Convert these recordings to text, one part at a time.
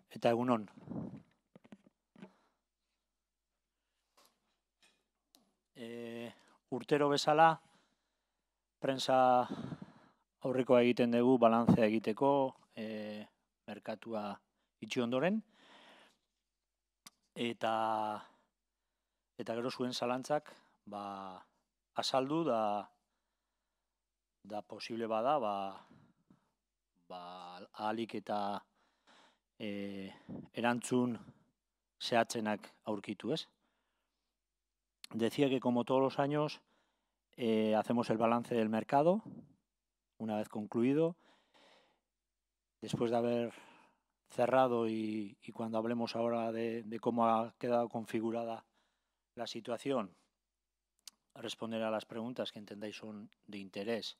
Eta egunon. Urtero bezala, prensa aurrekoa egiten dugu balantzea egiteko, merkatua itxi ondoren, eta gero zuen zalantzak azaldu da posible bada, ahalik eta erantzun zehatzenak aurkitu, ez? Decía que como todos los años hacemos el balance del mercado, una vez concluido, después de haber cerrado y cuando hablemos ahora de cómo ha quedado configurada la situación, responder a las preguntas que entendáis son de interés.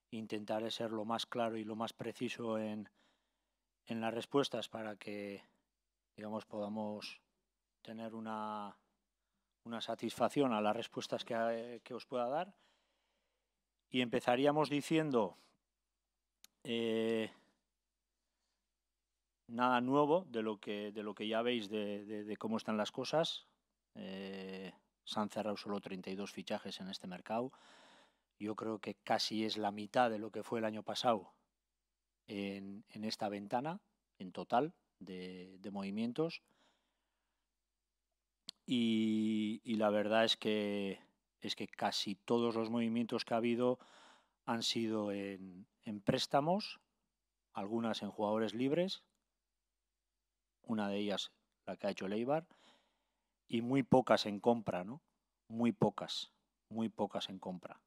Intentaré ser lo más claro y lo más preciso en las respuestas para que, digamos, podamos tener una satisfacción a las respuestas que os pueda dar. Y empezaríamos diciendo nada nuevo de lo que ya veis de cómo están las cosas. Se han cerrado solo 32 fichajes en este mercado. Yo creo que casi es la mitad de lo que fue el año pasado en esta ventana, en total, de movimientos. Y la verdad es que casi todos los movimientos que ha habido han sido en préstamos, algunas en jugadores libres, una de ellas la que ha hecho el Eibar, y muy pocas en compra, ¿no? Muy pocas en compra.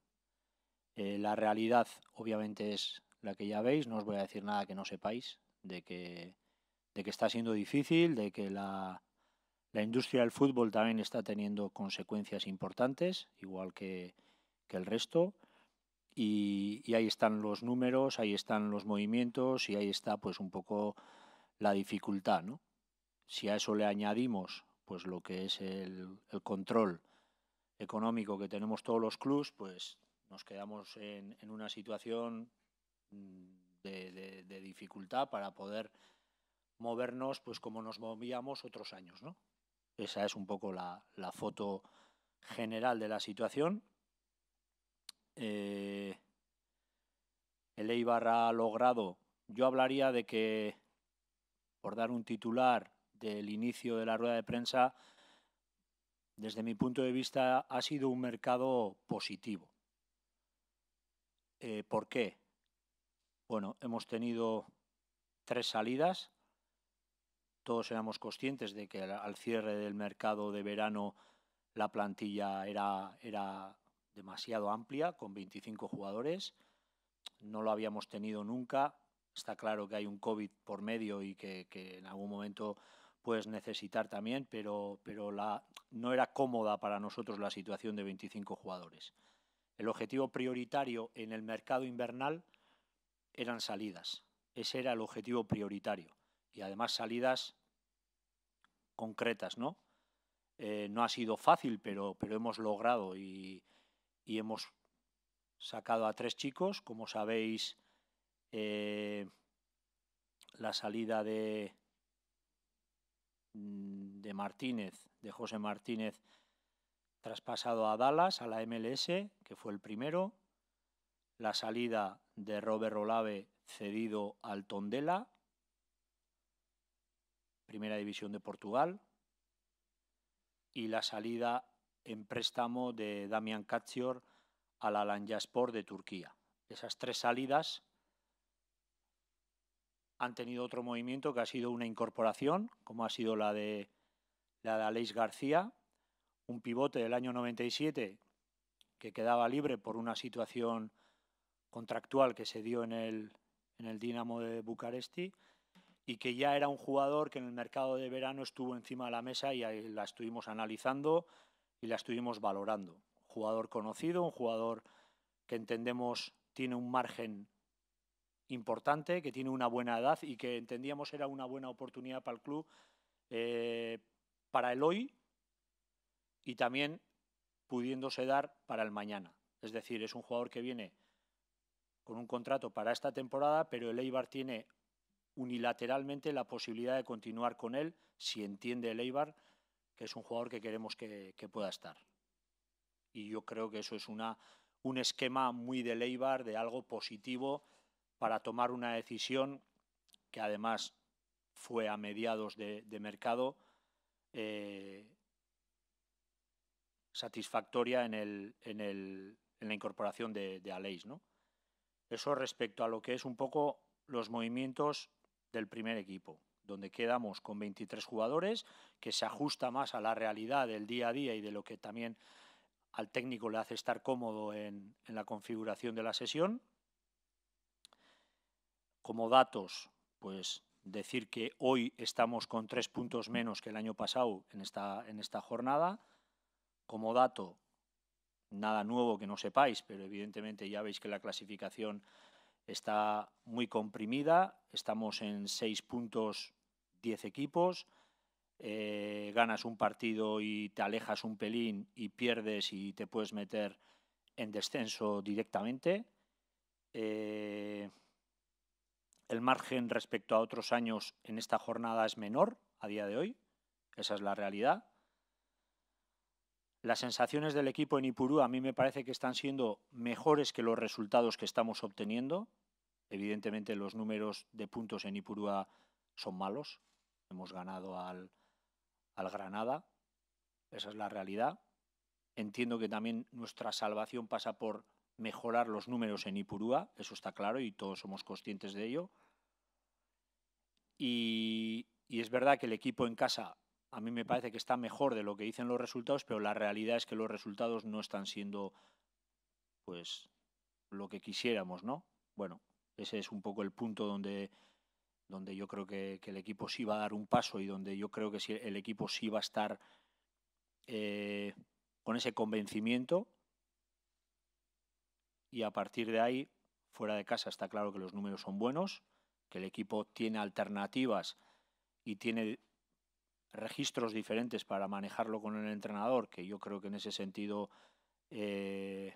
La realidad obviamente es la que ya veis, no os voy a decir nada que no sepáis, de que está siendo difícil, de que la industria del fútbol también está teniendo consecuencias importantes, igual que el resto, y ahí están los números, ahí están los movimientos y ahí está pues un poco la dificultad, ¿no? Si a eso le añadimos pues lo que es el control económico que tenemos todos los clubs, pues nos quedamos en una situación de dificultad para poder movernos pues como nos movíamos otros años, ¿no? Esa es un poco la foto general de la situación. El Eibar ha logrado, yo hablaría de que, por dar un titular del inicio de la rueda de prensa, desde mi punto de vista ha sido un mercado positivo. ¿Por qué? Bueno, hemos tenido 3 salidas. Todos éramos conscientes de que al cierre del mercado de verano la plantilla era demasiado amplia, con 25 jugadores. No lo habíamos tenido nunca. Está claro que hay un COVID por medio y que en algún momento puedes necesitar también, pero no era cómoda para nosotros la situación de 25 jugadores. El objetivo prioritario en el mercado invernal eran salidas. Ese era el objetivo prioritario. Y además salidas concretas, ¿no? No ha sido fácil, pero hemos logrado y hemos sacado a 3 chicos. Como sabéis, la salida de Martínez, de José Martínez, traspasado a Dallas, a la MLS, que fue el primero. La salida de Robert Olave, cedido al Tondela, Primera División de Portugal. Y la salida en préstamo de Damian Katzior al Alanyaspor de Turquía. Esas 3 salidas han tenido otro movimiento que ha sido una incorporación, como ha sido la de Aleix García, un pivote del año 97 que quedaba libre por una situación contractual que se dio en el Dinamo de Bucaresti, y que ya era un jugador que en el mercado de verano estuvo encima de la mesa y ahí la estuvimos analizando y la estuvimos valorando. Jugador conocido, un jugador que entendemos tiene un margen importante, que tiene una buena edad y que entendíamos era una buena oportunidad para el club, para el hoy y también pudiéndose dar para el mañana. Es decir, es un jugador que viene con un contrato para esta temporada, pero el Eibar tiene unilateralmente la posibilidad de continuar con él si entiende el Eibar que es un jugador que queremos que pueda estar. Y yo creo que eso es un esquema muy del Eibar, de algo positivo para tomar una decisión que además fue a mediados de mercado satisfactoria en la incorporación de Aleix, ¿no? Eso respecto a lo que es un poco los movimientos del primer equipo, donde quedamos con 23 jugadores, que se ajusta más a la realidad del día a día y de lo que también al técnico le hace estar cómodo en la configuración de la sesión. Como datos, pues decir que hoy estamos con 3 puntos menos que el año pasado en esta jornada. Como dato, nada nuevo que no sepáis, pero evidentemente ya veis que la clasificación está muy comprimida. Estamos en 6 puntos, 10 equipos. Ganas un partido y te alejas un pelín y pierdes y te puedes meter en descenso directamente. El margen respecto a otros años en esta jornada es menor a día de hoy. Esa es la realidad. Las sensaciones del equipo en Ipurúa a mí me parece que están siendo mejores que los resultados que estamos obteniendo. Evidentemente los números de puntos en Ipurúa son malos. Hemos ganado al Granada. Esa es la realidad. Entiendo que también nuestra salvación pasa por mejorar los números en Ipurúa. Eso está claro y todos somos conscientes de ello. Y es verdad que el equipo en casa a mí me parece que está mejor de lo que dicen los resultados, pero la realidad es que los resultados no están siendo pues lo que quisiéramos, ¿no? Bueno, ese es un poco el punto donde yo creo que el equipo sí va a dar un paso y donde yo creo que sí, el equipo sí va a estar con ese convencimiento. Y a partir de ahí, fuera de casa está claro que los números son buenos, que el equipo tiene alternativas y tiene registros diferentes para manejarlo con el entrenador, que yo creo que en ese sentido es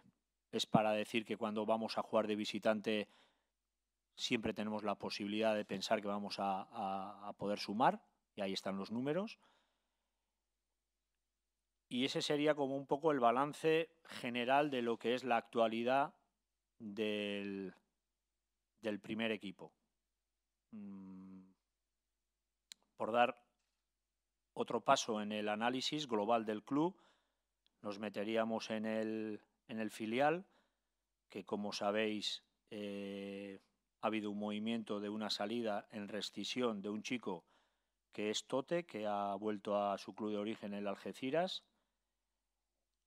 para decir que cuando vamos a jugar de visitante siempre tenemos la posibilidad de pensar que vamos a poder sumar, y ahí están los números. Y ese sería como un poco el balance general de lo que es la actualidad del primer equipo. Por dar otro paso en el análisis global del club, nos meteríamos en el filial, que como sabéis ha habido un movimiento de una salida en rescisión de un chico que es Tote, que ha vuelto a su club de origen, el Algeciras,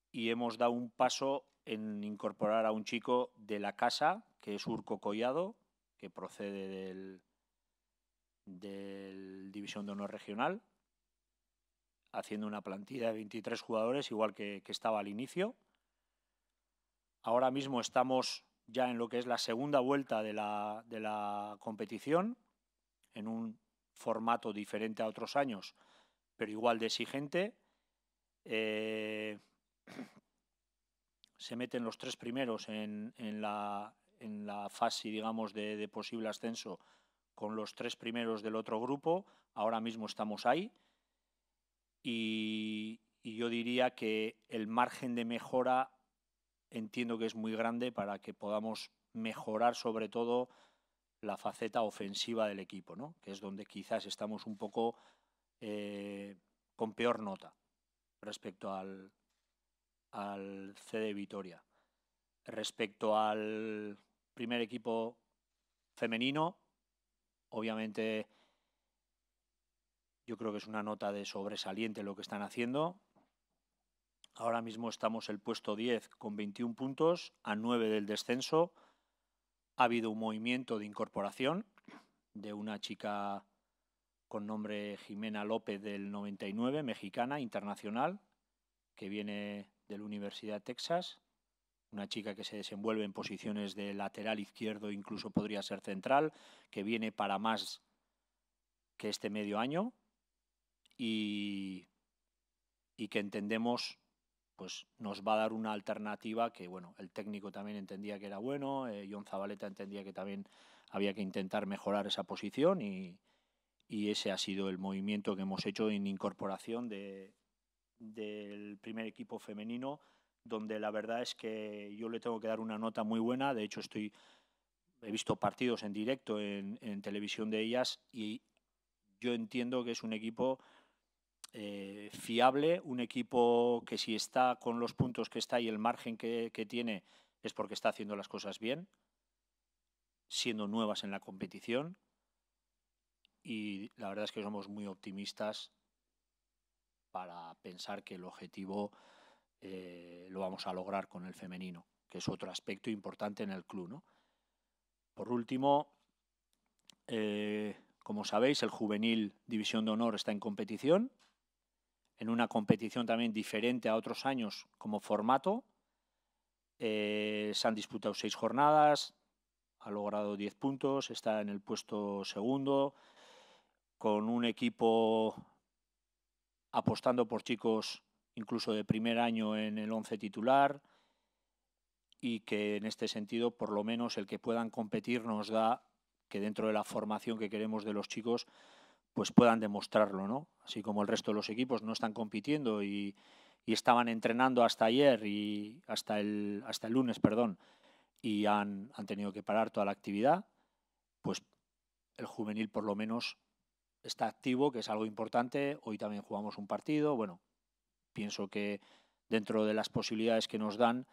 y hemos dado un paso en incorporar a un chico de la casa, que es Urco Collado, que procede del División de Honor Regional, haciendo una plantilla de 23 jugadores, igual que estaba al inicio. Ahora mismo estamos ya en lo que es la segunda vuelta de la competición, en un formato diferente a otros años, pero igual de exigente. Se meten los 3 primeros en la fase, digamos, de posible ascenso con los 3 primeros del otro grupo. Ahora mismo estamos ahí. Y yo diría que el margen de mejora entiendo que es muy grande para que podamos mejorar sobre todo la faceta ofensiva del equipo, ¿no? Que es donde quizás estamos un poco con peor nota respecto al CD Vitoria. Respecto al primer equipo femenino, obviamente yo creo que es una nota de sobresaliente lo que están haciendo. Ahora mismo estamos el puesto 10 con 21 puntos, a 9 del descenso. Ha habido un movimiento de incorporación de una chica con nombre Jimena López del 99, mexicana, internacional, que viene de la Universidad de Texas. Una chica que se desenvuelve en posiciones de lateral izquierdo, incluso podría ser central, que viene para más que este medio año y que entendemos pues nos va a dar una alternativa que, bueno, el técnico también entendía que era bueno, Jon Zabaleta entendía que también había que intentar mejorar esa posición y ese ha sido el movimiento que hemos hecho en incorporación del primer equipo femenino, donde la verdad es que yo le tengo que dar una nota muy buena. De hecho, he visto partidos en directo en televisión de ellas y yo entiendo que es un equipo fiable, un equipo que si está con los puntos que está y el margen que tiene es porque está haciendo las cosas bien, siendo nuevas en la competición, y la verdad es que somos muy optimistas para pensar que el objetivo lo vamos a lograr con el femenino, que es otro aspecto importante en el club, ¿no? Por último, como sabéis, el juvenil División de Honor está en competición, en una competición también diferente a otros años como formato. Se han disputado 6 jornadas, ha logrado 10 puntos, está en el puesto segundo, con un equipo apostando por chicos incluso de primer año en el 11 titular, y que en este sentido, por lo menos el que puedan competir nos da que dentro de la formación que queremos de los chicos, pues puedan demostrarlo, ¿no? Así como el resto de los equipos no están compitiendo y estaban entrenando hasta ayer y hasta el lunes, perdón, y han tenido que parar toda la actividad, pues el juvenil por lo menos está activo, que es algo importante. Hoy también jugamos un partido. Bueno, pienso que dentro de las posibilidades que nos dan,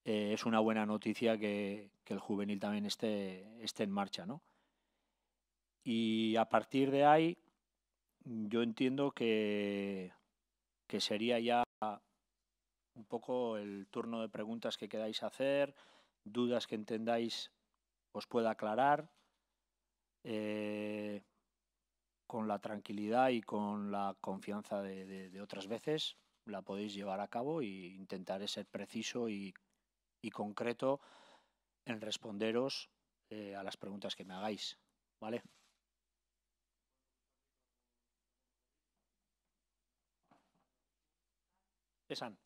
es una buena noticia que el juvenil también esté en marcha, ¿no? Y a partir de ahí, yo entiendo que sería ya un poco el turno de preguntas que queráis hacer, dudas que entendáis os pueda aclarar, con la tranquilidad y con la confianza de otras veces la podéis llevar a cabo, e intentaré ser preciso y concreto en responderos a las preguntas que me hagáis, ¿vale? Esan.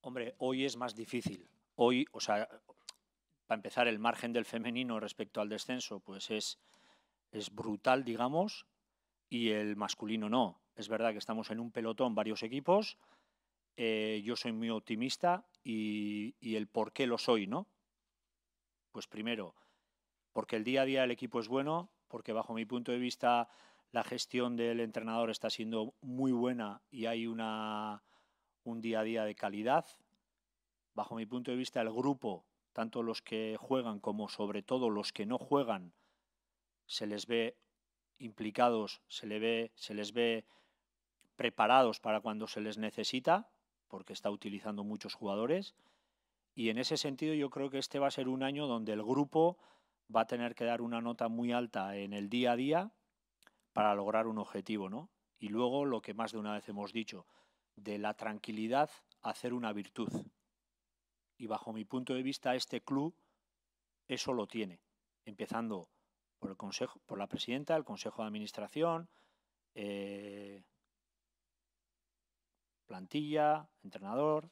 Hombre, hoy es más difícil. Hoy, o sea, para empezar, el margen del femenino respecto al descenso pues es brutal, digamos, y el masculino no. Es verdad que estamos en un pelotón varios equipos. Yo soy muy optimista y el por qué lo soy, ¿no? Pues primero, porque el día a día del equipo es bueno, porque bajo mi punto de vista la gestión del entrenador está siendo muy buena y hay un día a día de calidad. Bajo mi punto de vista, el grupo, tanto los que juegan como sobre todo los que no juegan, se les ve implicados, se les ve preparados para cuando se les necesita, porque está utilizando muchos jugadores. Y en ese sentido yo creo que este va a ser un año donde el grupo va a tener que dar una nota muy alta en el día a día para lograr un objetivo, ¿no? Y luego, lo que más de una vez hemos dicho, de la tranquilidad hacer una virtud. Y bajo mi punto de vista, este club eso lo tiene, empezando por el consejo, por la presidenta, el consejo de administración, plantilla, entrenador,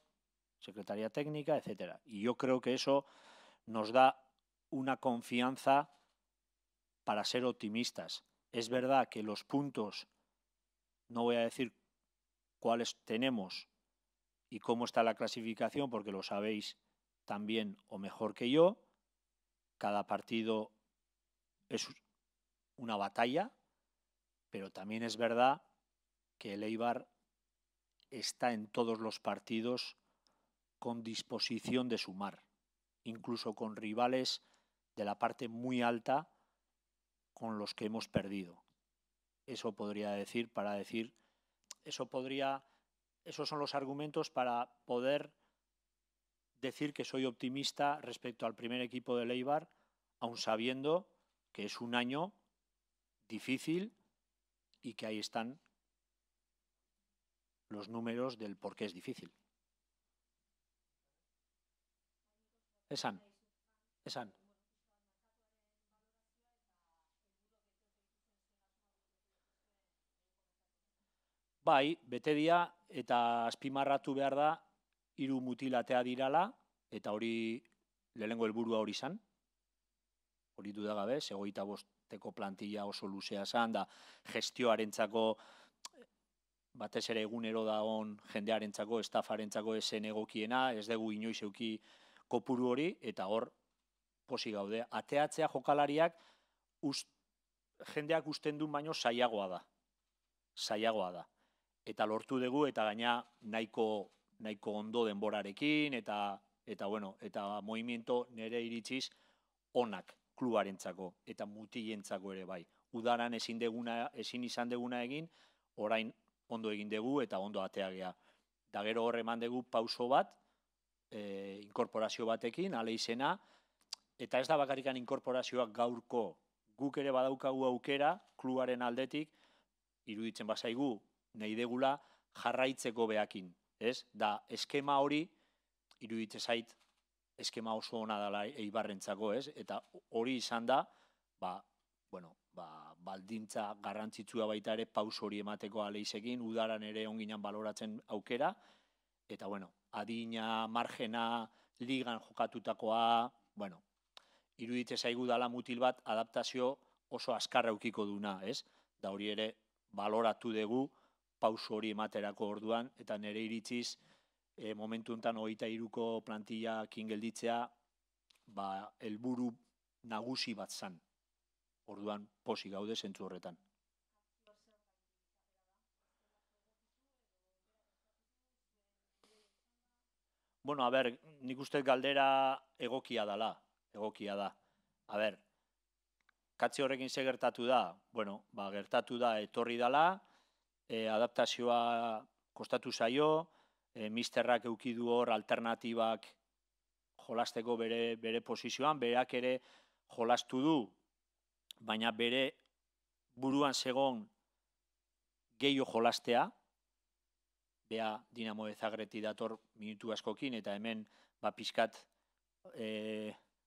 secretaría técnica, etcétera. Y yo creo que eso nos da una confianza para ser optimistas. Es verdad que los puntos, no voy a decir cuáles tenemos y cómo está la clasificación, porque lo sabéis tan bien o mejor que yo. Cada partido es una batalla, pero también es verdad que el Eibar está en todos los partidos con disposición de sumar, incluso con rivales de la parte muy alta con los que hemos perdido. Eso podría decir, esos son los argumentos para poder decir que soy optimista respecto al primer equipo del Eibar, aun sabiendo que es un año difícil y que ahí están los números del por qué es difícil. Esan. Bai, bete dia eta azpimarratu behar da 3 mutilatea dirala, eta hori lehenengo helburua hori izan. Hori dudagabe, 25 plantilla oso luzea zan, da gestioarentzako batez ere egunero dagoen jendearentzako, estafarentzako esen egokiena, ez dugu inoiz euki kopuru hori, eta hor posi gaude. Ateatzea jokalariak jendeak usten duen baino zailagoa da. Zailagoa da. Eta lortu dugu, eta gaina nahiko ondo denborarekin, eta movimiento nire iritziz onak klubarentzako, eta mutilentzako ere bai. Udaran ezin izan deguna egin, orain ondo egin dugu eta ondo ateagea. Da gero hor eman dugu pauso bat, inkorporazio batekin, ale izena, eta ez da bakarrikan inkorporazioak gaurko, guk ere badaukagu aukera, klubaren aldetik, iruditzen bazaigu, nahi degula jarraitzeko behakin. Ez? Da, eskema hori, iruditzen zait, eskema oso ona dela Eibarrentzako, ez? Eta hori izan da, baldintza garrantzitsua baita ere paus hori emateko aleizekin, udaran ere onginan baloratzen aukera, eta adina, margena, ligan jokatutakoa, iruditzen zaigu dala mutil bat adaptazio oso azkarra eukiko duna, ez? Da hori ere baloratu dugu paus hori ematerako orduan, eta nire iritziz momentu enten 23ko plantillakin gelditzea helburu nagusi bat zan. Orduan posi gaude zentzu horretan. Bueno, nik uste galdera egokia dala, egokia da. Katze horrekin ze gertatu da? Gertatu da etorri dala, adaptazioa kostatu zaio, misterrak eukidu hor alternatibak jolasteko bere posizioan, berak ere jolastu du, baina bere buruan zegon gehiago jolastea, bea Dinamo de Zagreti dator minutu askokin, eta hemen pixkat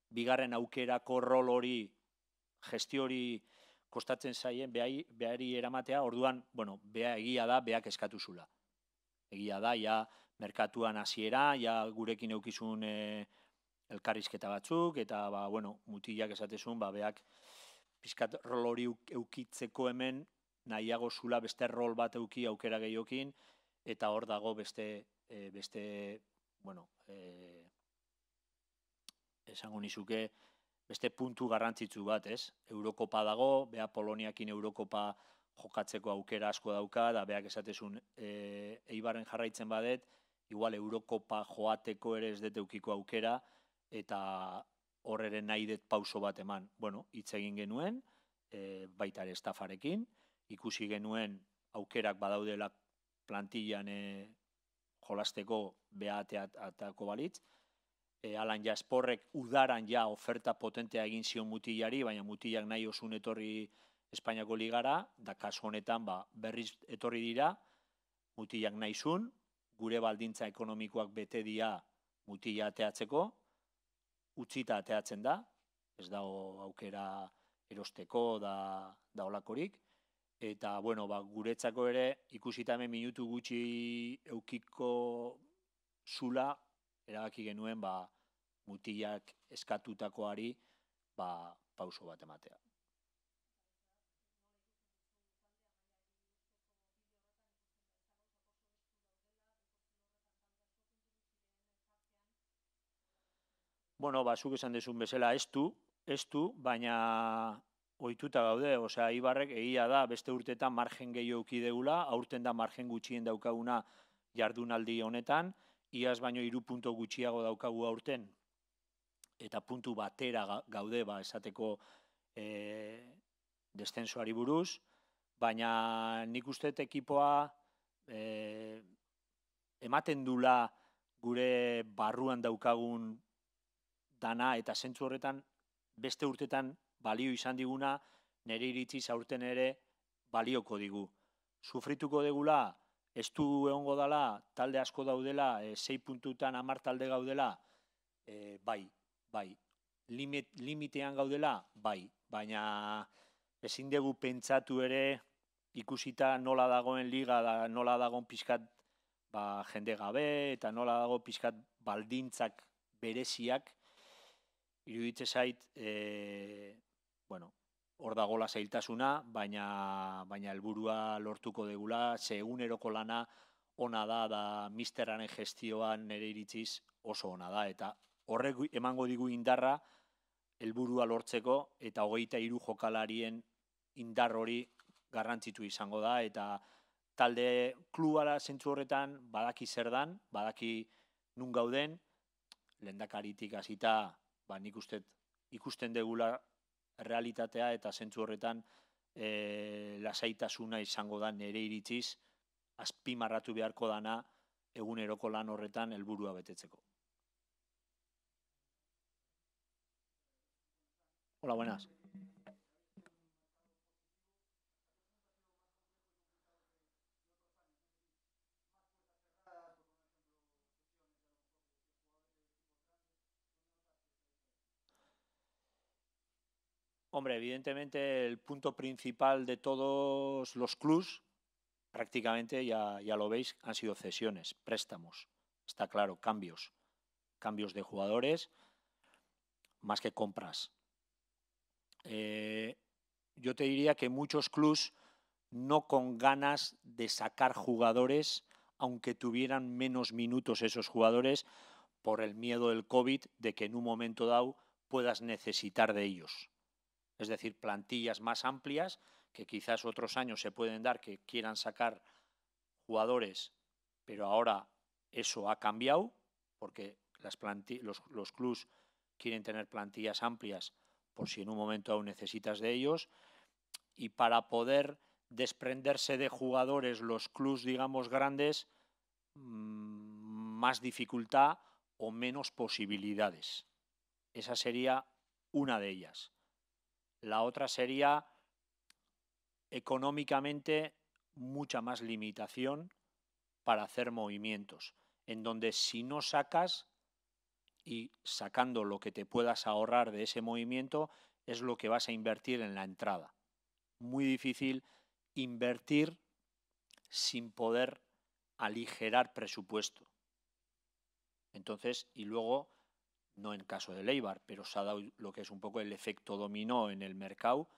bigarren aukerako rol hori, gestio hori kostatzen zaien, behari eramatea, orduan, bea egia da, beak eskatu zula. Egia da, ja, merkatuan hasiera, ja, gurekin eukizun elkarrizketa batzuk, eta, mutilak esatezun, beak pixkat rol hori eukitzeko hemen, nahiago zula beste rol bat euki aukera gehiokin, eta hor dago beste esango nizuke, beste puntu garrantzitsu bat, ez? Eurokopa dago, bea Poloniakin Eurokopa jokatzeko aukera asko dauka, da beak esatezun Eibarren jarraitzen badet, igual Eurokopa joateko ere ez dut eukiko aukera, eta hor ere nahi dut pauso bat eman. Hitz egin genuen, baita ere estafarekin, ikusi genuen aukerak badaudela plantillan jolasteko behateatako balitz, Alan Jasporrek udaran ja oferta potentea egin zion mutilari, baina mutilak nahi osun etorri Espainiako ligara, da kasu honetan berriz etorri dira, mutilak nahi zun, gure baldintza ekonomikoak bete dira mutila ateatzeko, utzita ateatzen da, ez dago aukera erosteko da olakorik, eta, guretzako ere, ikusita hemen minutu gutxi eukiko zula, erabaki genuen, mutilak eskatutakoari, pauso bat ematea. Zuk esan dezun bezala ez du, baina ohituta gaude, Eibarrek egia da, beste urtetan margen gehiago deula, aurten da margen gutxien daukaguna jardunaldi honetan, iaz baino 3 puntu gutxiago daukagu aurten, eta puntu batera gaude, esateko descensoari buruz, baina nik uste ekipoa ematen dula gure barruan daukagun dana, eta zentzu horretan beste urtetan balio izan diguna, nire iritziz aurten ere balioko digu. Sufrituko degula, ez du egongo dela, talde asko daudela, 6 puntutan 10 talde gaudela, bai. Limitean gaudela, bai. Baina ezin dugu pentsatu ere ikusita nola dagoen liga, nola dagoen pixkat jende gabe, eta nola dago pixkat baldintzak bereziak, iruditze zait, bueno, hor dagola zailtasuna, baina helburua lortuko degula, ze eguneroko lana ona da misteraren gestioan nire iritziz oso ona da, eta horrek emango digu indarra helburua lortzeko, eta 23 jokalarien indar hori garrantzitu izango da, eta talde klubara zentzu horretan badaki zer dan, badaki nun gauden, lehendakaritik hasita, nik uste ikusten degula realitatea, eta zentzu horretan lasaitasuna izango da nire iritziz, azpimarratu beharko dana eguneroko lan horretan helburua betetzeko. Hola, buenas. Hombre, evidentemente el punto principal de todos los clubs, prácticamente ya lo veis, han sido cesiones, préstamos, está claro, cambios de jugadores, más que compras. Yo te diría que muchos clubs no con ganas de sacar jugadores, aunque tuvieran menos minutos esos jugadores, por el miedo del COVID, de que en un momento dado puedas necesitar de ellos. Es decir, plantillas más amplias, que quizás otros años se pueden dar que quieran sacar jugadores, pero ahora eso ha cambiado, porque los clubs quieren tener plantillas amplias por si en un momento aún necesitas de ellos, y para poder desprenderse de jugadores los clubs, digamos, grandes, más dificultad o menos posibilidades. Esa sería una de ellas. La otra sería económicamente mucha más limitación para hacer movimientos, en donde si no sacas, y sacando lo que te puedas ahorrar de ese movimiento, es lo que vas a invertir en la entrada. Muy difícil invertir sin poder aligerar presupuesto. Entonces, y luego, no en caso de Eibar, pero se ha dado lo que es un poco el efecto dominó en el mercado,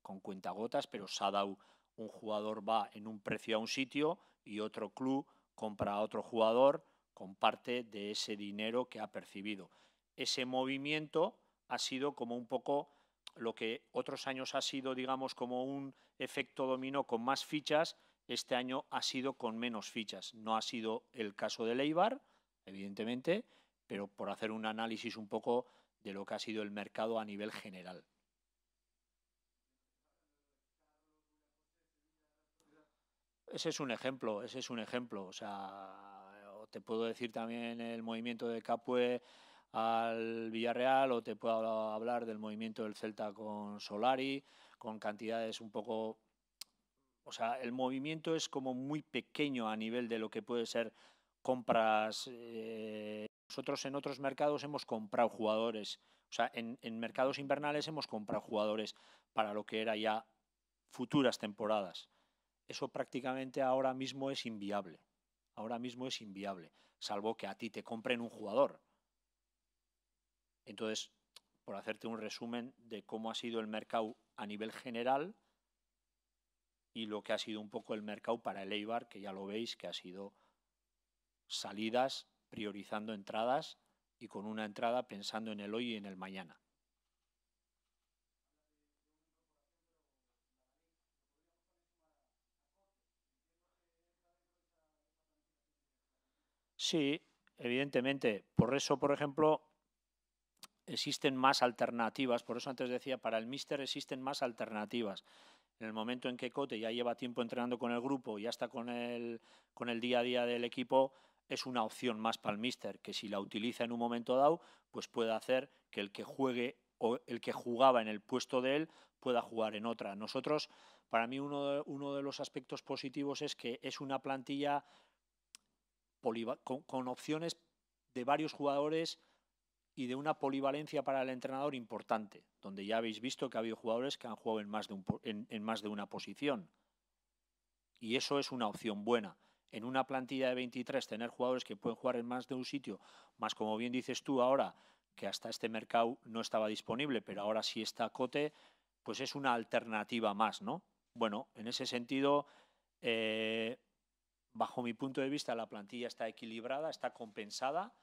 con cuentagotas, pero se ha dado un jugador va en un precio a un sitio y otro club compra a otro jugador con parte de ese dinero que ha percibido. Ese movimiento ha sido como un poco lo que otros años ha sido, digamos, como un efecto dominó con más fichas, este año ha sido con menos fichas. No ha sido el caso de Eibar, evidentemente, pero por hacer un análisis un poco de lo que ha sido el mercado a nivel general. Ese es un ejemplo. O sea, te puedo decir también el movimiento de Capue al Villarreal, o te puedo hablar del movimiento del Celta con Solari, con cantidades un poco... O sea, el movimiento es como muy pequeño a nivel de lo que puede ser compras. Nosotros en otros mercados hemos comprado jugadores. O sea, en mercados invernales hemos comprado jugadores para lo que era ya futuras temporadas. Eso prácticamente ahora mismo es inviable. Ahora mismo es inviable, salvo que a ti te compren un jugador. Entonces, por hacerte un resumen de cómo ha sido el mercado a nivel general y lo que ha sido un poco el mercado para el Eibar, que ya lo veis, que ha sido salidas priorizando entradas y con una entrada pensando en el hoy y en el mañana. Sí, evidentemente. Por eso, por ejemplo, existen más alternativas. Por eso antes decía, para el míster existen más alternativas. En el momento en que Cote ya lleva tiempo entrenando con el grupo, ya está con el día a día del equipo, es una opción más para el míster, que si la utiliza en un momento dado, pues puede hacer que el que juegue o el que jugaba en el puesto de él pueda jugar en otra. Nosotros, para mí, uno de los aspectos positivos es que es una plantilla con opciones de varios jugadores y de una polivalencia para el entrenador importante, donde ya habéis visto que ha habido jugadores que han jugado en más de una posición. Y eso es una opción buena. En una plantilla de 23, tener jugadores que pueden jugar en más de un sitio, más como bien dices tú ahora, que hasta este mercado no estaba disponible, pero ahora sí está Cote, pues es una alternativa más, ¿no? Bueno, en ese sentido, bajo mi punto de vista, la plantilla está equilibrada, está compensada,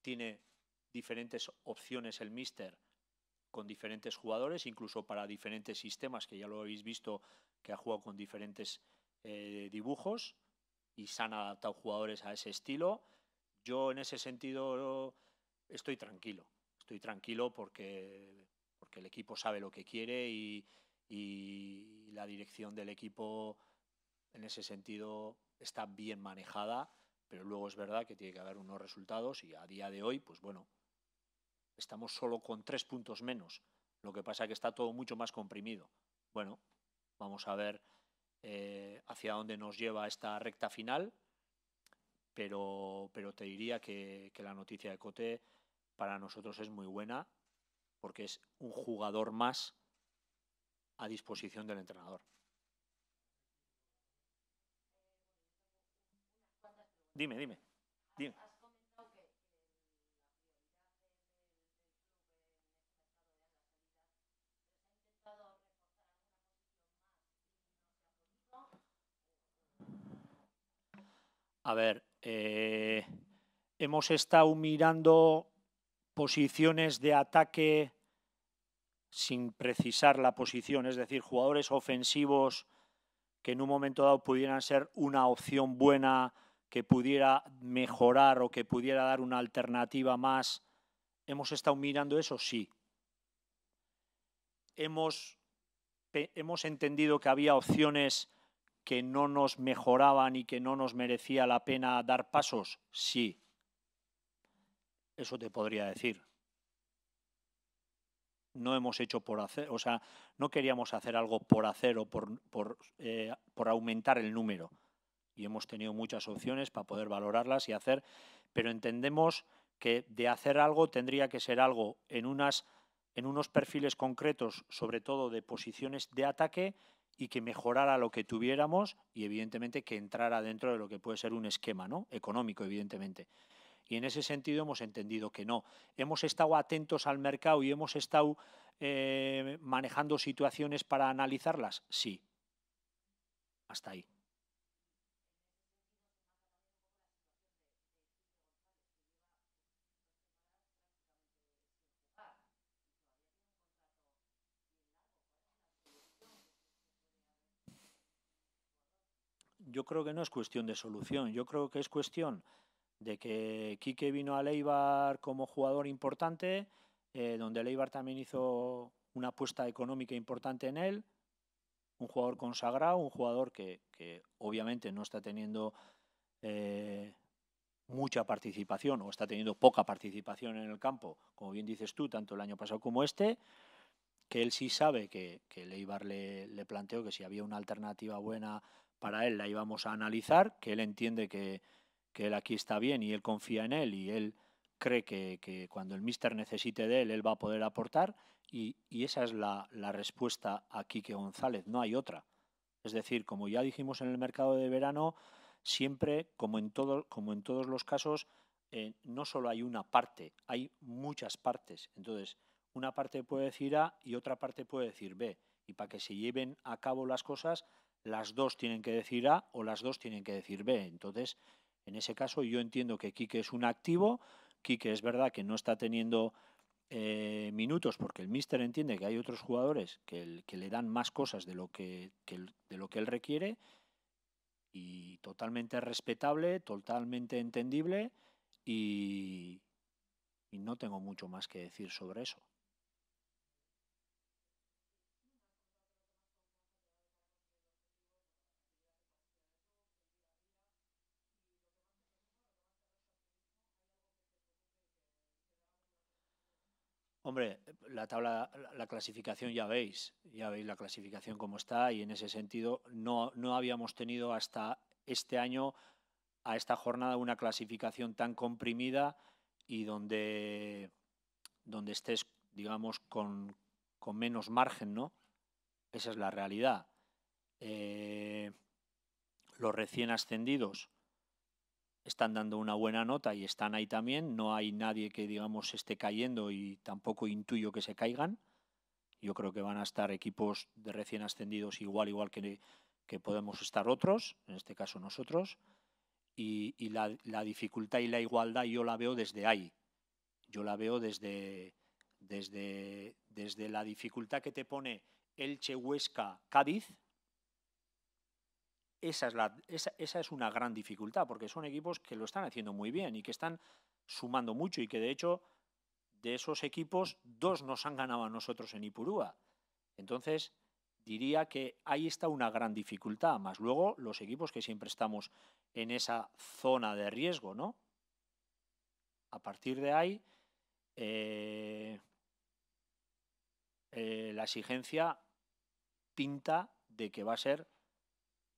tiene diferentes opciones el míster con diferentes jugadores, incluso para diferentes sistemas, que ya lo habéis visto, que ha jugado con diferentes dibujos y se han adaptado jugadores a ese estilo. Yo en ese sentido estoy tranquilo porque el equipo sabe lo que quiere y la dirección del equipo en ese sentido está bien manejada, pero luego es verdad que tiene que haber unos resultados y a día de hoy, pues bueno, estamos solo con 3 puntos menos. Lo que pasa es que está todo mucho más comprimido. Bueno, vamos a ver hacia dónde nos lleva esta recta final, pero te diría que la noticia de Cote para nosotros es muy buena porque es un jugador más a disposición del entrenador. Dime. A ver, hemos estado mirando posiciones de ataque sin precisar la posición, es decir, jugadores ofensivos que en un momento dado pudieran ser una opción buena, que pudiera mejorar o que pudiera dar una alternativa más. ¿Hemos estado mirando eso? Sí. Hemos entendido que había opciones que no nos mejoraban y que no nos merecía la pena dar pasos. Sí. Eso te podría decir. No hemos hecho por hacer, o sea, no queríamos hacer algo por hacer o por aumentar el número. Y hemos tenido muchas opciones para poder valorarlas y hacer, pero entendemos que de hacer algo tendría que ser algo en unos perfiles concretos, sobre todo de posiciones de ataque, y que mejorara lo que tuviéramos y evidentemente que entrara dentro de lo que puede ser un esquema, ¿no? Económico, evidentemente. Y en ese sentido hemos entendido que no. Hemos estado atentos al mercado y hemos estado manejando situaciones para analizarlas. Sí. Hasta ahí. Yo creo que no es cuestión de solución. Yo creo que es cuestión de que Quique vino a Eibar como jugador importante, donde el Eibar también hizo una apuesta económica importante en él, un jugador consagrado, un jugador que obviamente no está teniendo mucha participación o está teniendo poca participación en el campo, como bien dices tú, tanto el año pasado como este, que él sí sabe que el Eibar le planteó que si había una alternativa buena para él la íbamos a analizar, que él entiende que él aquí está bien y él confía en él y él cree que cuando el míster necesite de él va a poder aportar y esa es la respuesta a Quique González, no hay otra. Es decir, como ya dijimos en el mercado de verano, siempre, como en todos los casos, no solo hay una parte, hay muchas partes. Entonces, una parte puede decir A y otra parte puede decir B. Y para que se lleven a cabo las cosas, las dos tienen que decir A o las dos tienen que decir B. Entonces, en ese caso, yo entiendo que Quique es un activo. Quique es verdad que no está teniendo minutos porque el míster entiende que hay otros jugadores que le dan más cosas de lo que él requiere y totalmente respetable, totalmente entendible y no tengo mucho más que decir sobre eso. Hombre, la clasificación ya veis la clasificación cómo está y en ese sentido no habíamos tenido hasta este año a esta jornada una clasificación tan comprimida y donde estés, digamos, con menos margen, ¿no? Esa es la realidad. los recién ascendidos están dando una buena nota y están ahí también. No hay nadie que, digamos, esté cayendo y tampoco intuyo que se caigan. Yo creo que van a estar equipos de recién ascendidos igual que podemos estar otros, en este caso nosotros. Y la dificultad y la igualdad yo la veo desde ahí. Yo la veo desde la dificultad que te pone Elche, Huesca, Cádiz. Esa es una gran dificultad, porque son equipos que lo están haciendo muy bien y que están sumando mucho y que de hecho de esos equipos 2 nos han ganado a nosotros en Ipurúa. Entonces diría que ahí está una gran dificultad, más luego los equipos que siempre estamos en esa zona de riesgo, ¿no? A partir de ahí la exigencia pinta de que va a ser,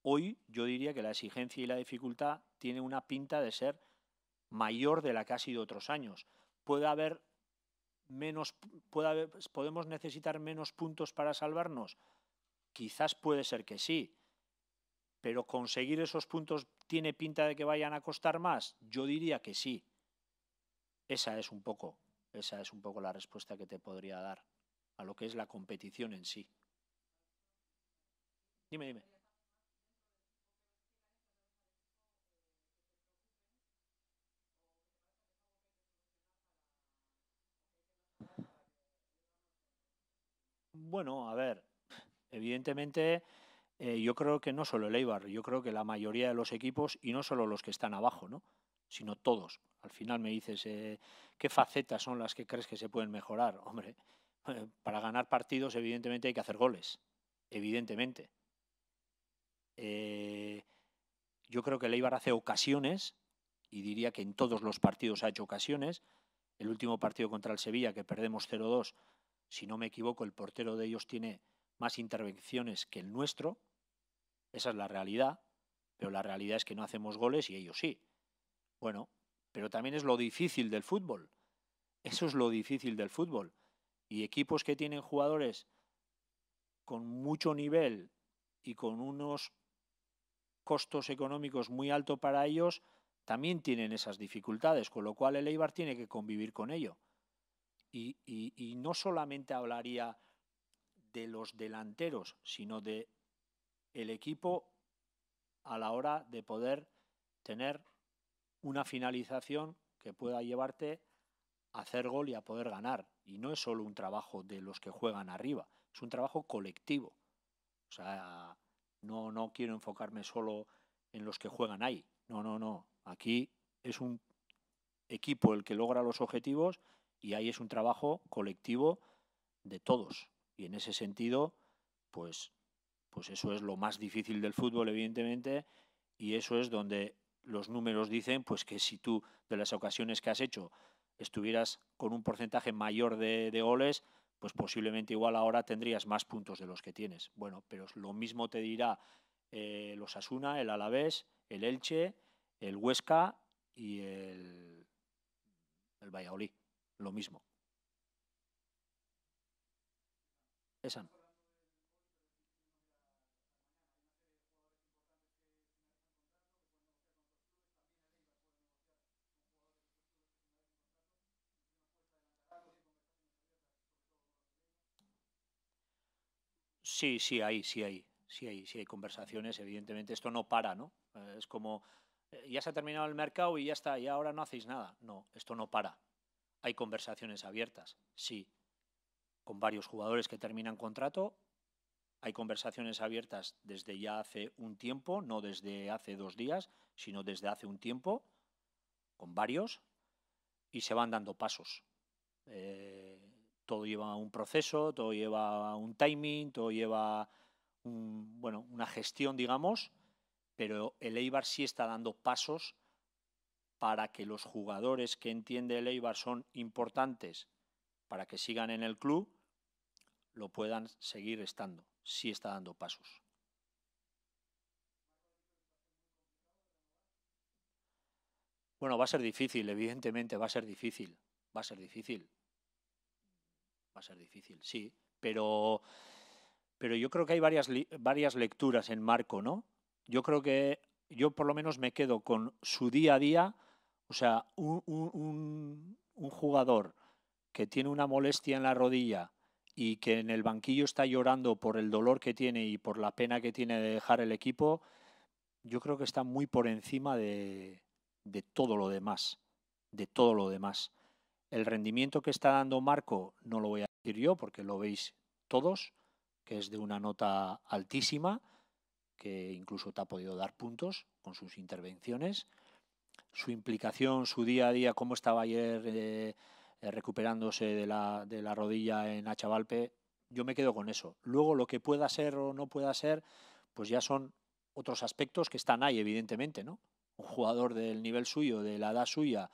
hoy yo diría que la exigencia y la dificultad tiene una pinta de ser mayor de la que ha sido otros años. ¿Podemos necesitar menos puntos para salvarnos? Quizás puede ser que sí, pero conseguir esos puntos tiene pinta de que vayan a costar más. Yo diría que sí. Esa es un poco la respuesta que te podría dar a lo que es la competición en sí. Dime. Bueno, a ver, evidentemente yo creo que no solo el Eibar, yo creo que la mayoría de los equipos, y no solo los que están abajo, ¿no? Sino todos. Al final me dices, ¿qué facetas son las que crees que se pueden mejorar? Hombre, para ganar partidos evidentemente hay que hacer goles, evidentemente. Yo creo que el Eibar hace ocasiones, y diría que en todos los partidos ha hecho ocasiones. El último partido contra el Sevilla, que perdemos 0-2, si no me equivoco, el portero de ellos tiene más intervenciones que el nuestro. Esa es la realidad, pero la realidad es que no hacemos goles y ellos sí. Bueno, pero también es lo difícil del fútbol. Eso es lo difícil del fútbol. Y equipos que tienen jugadores con mucho nivel y con unos costos económicos muy altos para ellos, también tienen esas dificultades, con lo cual el Eibar tiene que convivir con ello. Y no solamente hablaría de los delanteros, sino de el equipo a la hora de poder tener una finalización que pueda llevarte a hacer gol y a poder ganar. Y no es solo un trabajo de los que juegan arriba, es un trabajo colectivo. O sea, no quiero enfocarme solo en los que juegan ahí. No. Aquí es un equipo el que logra los objetivos y ahí es un trabajo colectivo de todos. Y en ese sentido, pues eso es lo más difícil del fútbol, evidentemente, y eso es donde los números dicen pues que si tú, de las ocasiones que has hecho, estuvieras con un porcentaje mayor de goles, pues posiblemente igual ahora tendrías más puntos de los que tienes. Bueno, pero lo mismo te dirá el Osasuna, el Alavés, el Elche, el Huesca y el Valladolid. Lo mismo. Esa. Sí, sí hay conversaciones, evidentemente esto no para, ¿no? Es como, ya se ha terminado el mercado y ya está, y ahora no hacéis nada. No, esto no para. Hay conversaciones abiertas, sí, con varios jugadores que terminan contrato. Hay conversaciones abiertas desde ya hace un tiempo, no desde hace 2 días, sino desde hace un tiempo, con varios, y se van dando pasos. Todo lleva un proceso, todo lleva un timing, todo lleva una gestión, digamos, pero el Eibar sí está dando pasos para que los jugadores que entiende el Eibar son importantes para que sigan en el club, lo puedan seguir estando. Sí está dando pasos. Bueno, va a ser difícil, evidentemente, va a ser difícil. Va a ser difícil. Va a ser difícil, sí. Pero yo creo que hay varias lecturas en Marco, ¿no? Yo creo que yo por lo menos me quedo con su día a día, o sea, un jugador que tiene una molestia en la rodilla y que en el banquillo está llorando por el dolor que tiene y por la pena que tiene de dejar el equipo, yo creo que está muy por encima de todo lo demás, de todo lo demás. El rendimiento que está dando Marco no lo voy a decir yo porque lo veis todos, que es de una nota altísima, que incluso te ha podido dar puntos con sus intervenciones. Su implicación, su día a día, cómo estaba ayer recuperándose de la rodilla en Achavalpe, yo me quedo con eso. Luego lo que pueda ser o no pueda ser, pues ya son otros aspectos que están ahí, evidentemente, ¿no? Un jugador del nivel suyo, de la edad suya,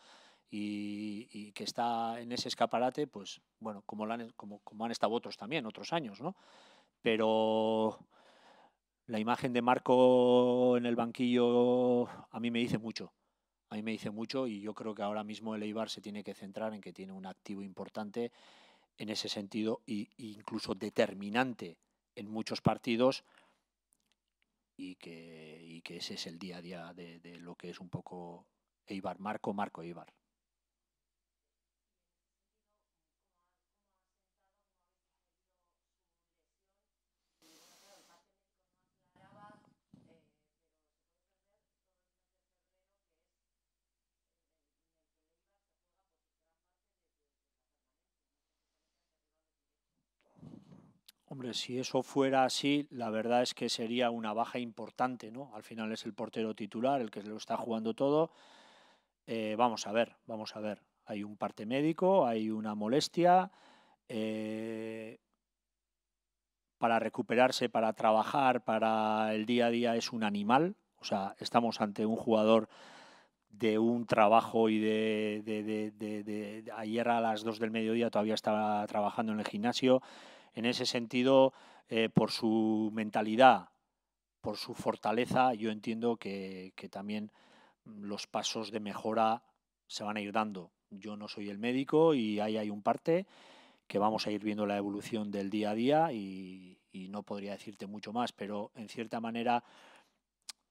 y que está en ese escaparate, pues bueno, como han estado otros también, otros años, ¿no? Pero la imagen de Marco en el banquillo a mí me dice mucho. A mí me dice mucho y yo creo que ahora mismo el Eibar se tiene que centrar en que tiene un activo importante en ese sentido e incluso determinante en muchos partidos y que ese es el día a día de lo que es un poco Eibar, Marco Eibar. Hombre, si eso fuera así, la verdad es que sería una baja importante, ¿no? Al final es el portero titular, el que lo está jugando todo. Vamos a ver, vamos a ver. Hay un parte médico, hay una molestia. Eh, para recuperarse, para trabajar, para el día a día es un animal. O sea, estamos ante un jugador de un trabajo y ayer a las 2 del mediodía todavía estaba trabajando en el gimnasio. En ese sentido, por su mentalidad, por su fortaleza, yo entiendo que también los pasos de mejora se van a ir dando. Yo no soy el médico y ahí hay un parte que vamos a ir viendo la evolución del día a día y no podría decirte mucho más, pero en cierta manera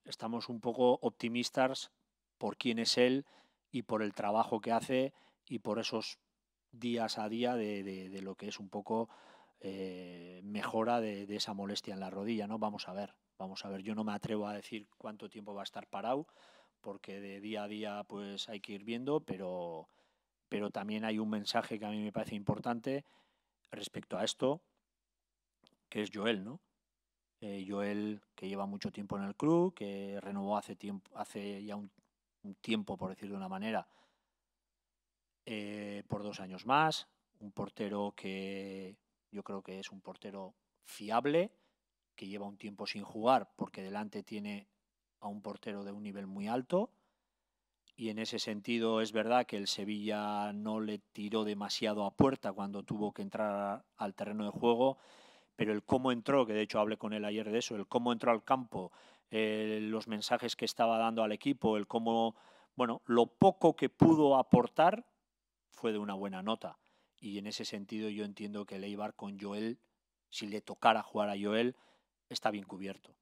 estamos un poco optimistas por quién es él y por el trabajo que hace y por esos días a día de lo que es un poco mejora de esa molestia en la rodilla, ¿no? Vamos a ver, vamos a ver. Yo no me atrevo a decir cuánto tiempo va a estar parado, porque de día a día pues hay que ir viendo, pero también hay un mensaje que a mí me parece importante respecto a esto, que es Joel, ¿no? Joel, que lleva mucho tiempo en el club, que renovó hace ya un tiempo, por decir de una manera, por 2 años más. Un portero que yo creo que es un portero fiable, que lleva un tiempo sin jugar porque delante tiene a un portero de un nivel muy alto. Y en ese sentido es verdad que el Sevilla no le tiró demasiado a puerta cuando tuvo que entrar al terreno de juego, pero el cómo entró, que de hecho hablé con él ayer de eso, el cómo entró al campo, los mensajes que estaba dando al equipo, el cómo, bueno, lo poco que pudo aportar fue de una buena nota. Y en ese sentido yo entiendo que el Eibar con Joel, si le tocara jugar a Joel, está bien cubierto.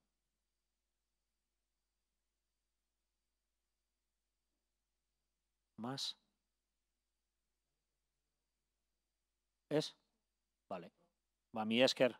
¿Más? ¿Es? Vale. Va mi Esker.